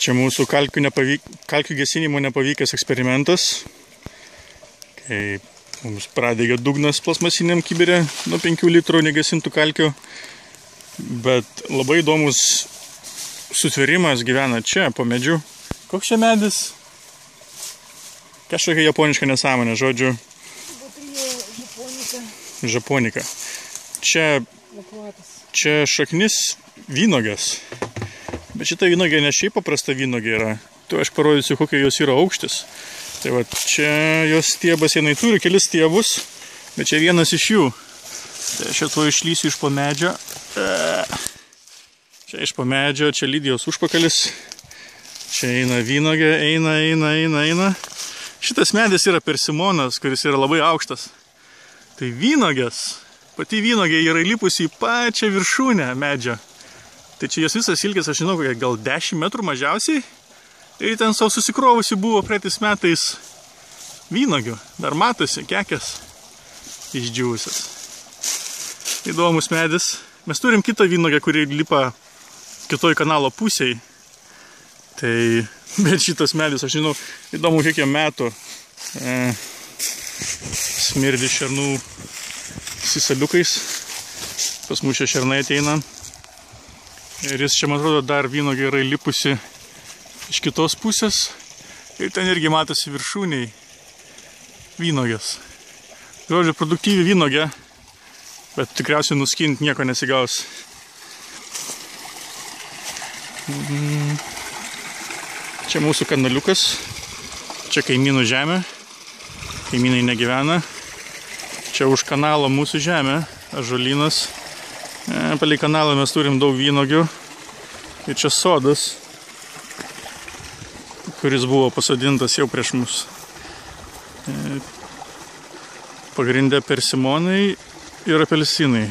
Čia mūsų kalkių gesinimo nepavykęs eksperimentas, kai mums pradegė dugnas plasmasiniam kibire nuo 5 litrų negesintų kalkių, bet labai įdomus sutvėrimas gyvena čia, po medžiu. Koks čia medis? Kažkokia japoniška nesąmonė, žodžiu. Žaponika. Čia šaknis vynogės. Bet šita vynogė ne šiaip paprasta vynogė yra. Tu aš parodysiu, kokia jos yra aukštis. Tai va, čia jos stiebas, jinai turi kelis stiebus, bet čia vienas iš jų. Tai aš to išlysiu iš po medžio. Čia iš po medžio, čia lydi jos užpakalis. Čia eina vynogė, eina. Šitas medis yra persimonas, kuris yra labai aukštas. Tai vynogės, pati vynogė yra įlipusi į pačią viršūnę medžio. Tai čia jos visas ilgis, aš žinau, gal 10 metrų mažiausiai. Ir ten savo susikrovusi buvo praeitais metais vynogių. Dar matosi, kekės išdžiūvusios. Įdomus medis. Mes turim kitą vynogę, kuri lipa kitoj kanalo pusėj. Tai, bet šitas medis, aš žinau, įdomu kiek jam metų. Smirdi šernų sisaliukais. Pas mus čia šernai ateina. Ir jis čia, man atrodo, dar vynogė yra įlipusi iš kitos pusės. Ir ten irgi matosi viršūniai vynogės. Žodžiu, produktyvi vynogė, bet tikriausiai nuskint nieko nesigaus. Čia mūsų kanaliukas. Čia kaimynų žemė. Kaimynai negyvena. Čia už kanalo mūsų žemė, ąžuolynas. Palei kanalą mes turim daug vynogių. Ir čia sodas, kuris buvo pasodintas jau prieš mus. Pagrinde persimonai ir apelsinai.